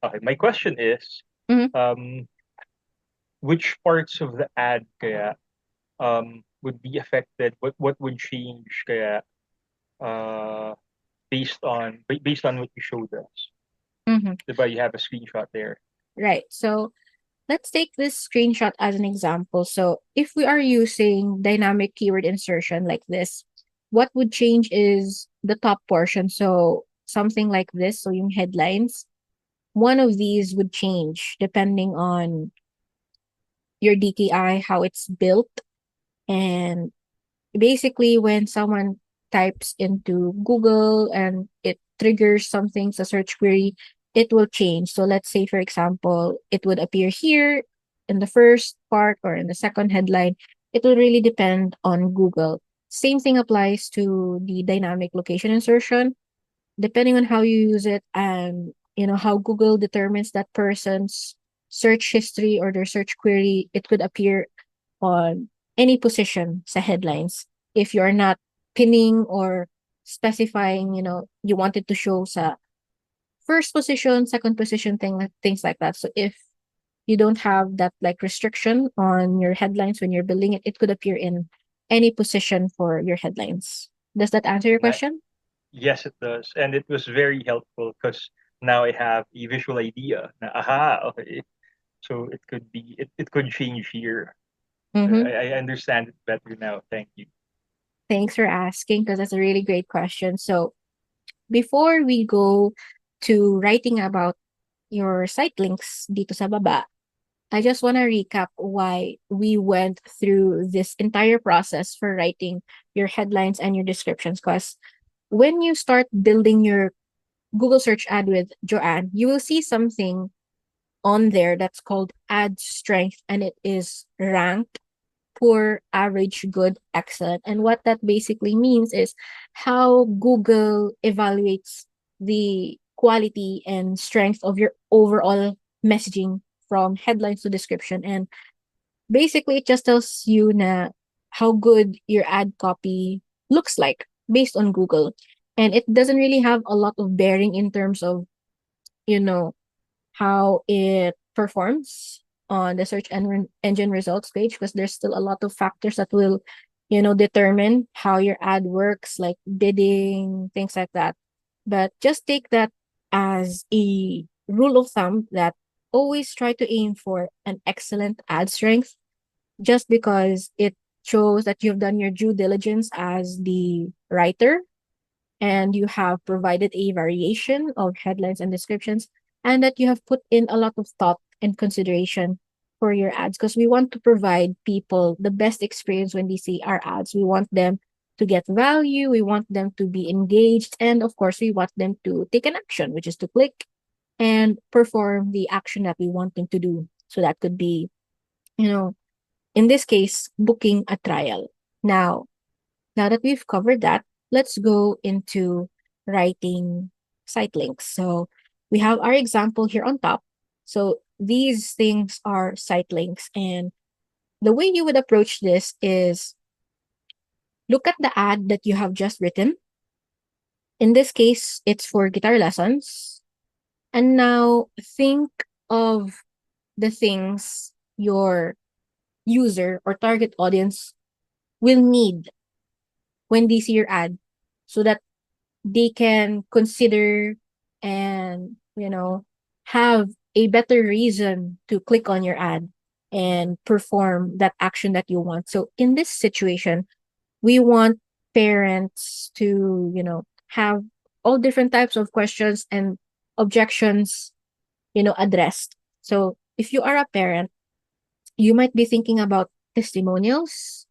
Okay, my question is, Mhm. um, which parts of the ad kaya would be affected? What would change kaya uh based on what you showed us? Mhm. Diba, you have a screenshot there. Right. So let's take this screenshot as an example. So if we are using dynamic keyword insertion like this, what would change is the top portion. So something like this, so yung headlines, one of these would change depending on your DTI, how it's built. And basically, when someone types into Google and it triggers something, a search query, it will change. So let's say, for example, it would appear here in the first part or in the second headline. It will really depend on Google. Same thing applies to the dynamic location insertion. Depending on how you use it and how Google determines that person's search history or their search query, it could appear on any position sa headlines. If you're not pinning or specifying, you wanted to show sa first position, second position, things like that. So if you don't have that like restriction on your headlines when you're building it, it could appear in any position for your headlines. Does that answer your Ni- question? Yes, it does, and it was very helpful because now I have a visual idea. Na, aha, okay. So it could change here. Mm-hmm. I understand it better now. Thank you. Thanks for asking because that's a really great question. So before we go to writing about your site links dito sa baba, I just want to recap why we went through this entire process for writing your headlines and your descriptions. Because when you start building your Google search ad with Joanne, you will see something on there that's called ad strength, and it is ranked poor, average, good, excellent. And what that basically means is how Google evaluates the quality and strength of your overall messaging from headlines to description. And basically, it just tells you na how good your ad copy looks like based on Google. And it doesn't really have a lot of bearing in terms of, you know, how it performs on the engine results page because there's still a lot of factors that will determine how your ad works, like bidding, things like that. But just take that as a rule of thumb that always try to aim for an excellent ad strength just because it shows that you've done your due diligence as the writer and you have provided a variation of headlines and descriptions, and that you have put in a lot of thought and consideration for your ads because we want to provide people the best experience when they see our ads. We want them to get value, we want them to be engaged, and of course, we want them to take an action, which is to click and perform the action that we want them to do. So that could be, you know, in this case, booking a trial. Now, now that we've covered that, let's go into writing site links. So we have our example here on top. So these things are site links. And the way you would approach this is look at the ad that you have just written. In this case, it's for guitar lessons. And now think of the things your user or target audience will need when they see your ad so that they can consider and have a better reason to click on your ad and perform that action that you want. So in this situation, we want parents to have all different types of questions and objections addressed. So if you are a parent, you might be thinking about testimonials,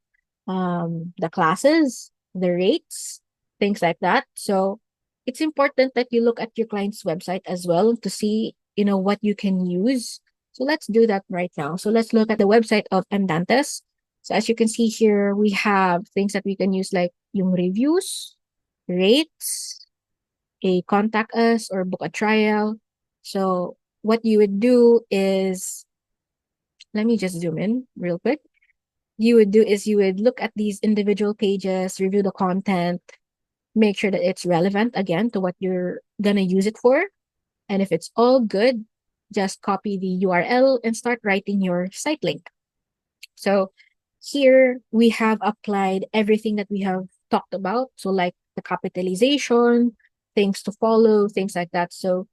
the classes, the rates, things like that. So it's important that you look at your client's website as well to see, what you can use. So let's do that right now. So let's look at the website of Andantes. So as you can see here, we have things that we can use like yung reviews, rates, a contact us or book a trial. So what you would do is, let me just zoom in real quick. You would do is you would look at these individual pages, review the content, make sure that it's relevant again to what you're gonna use it for. And if it's all good, just copy the URL and start writing your site link. So here we have applied everything that we have talked about. So like the capitalization, things to follow, things like that. So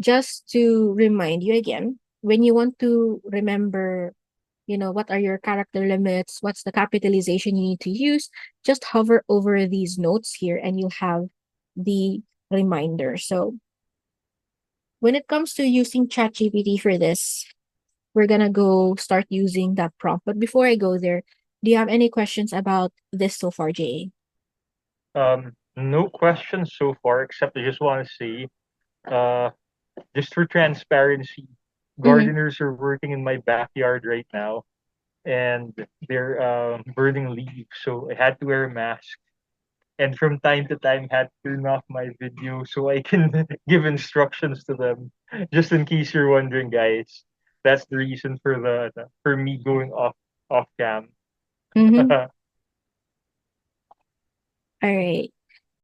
just to remind you again, when you want to remember, what are your character limits, what's the capitalization you need to use, just hover over these notes here and you'll have the reminder. So when it comes to using ChatGPT for this, we're gonna go start using that prompt. But before I go there, do you have any questions about this so far, Jay? No questions so far, except I just want to say, uh, just for transparency, Mm-hmm. gardeners are working in my backyard right now, and they're burning leaves, so I had to wear a mask. And from time to time, had to turn off my video so I can give instructions to them. Just in case you're wondering, guys, that's the reason for for me going off cam. Mm-hmm. All right.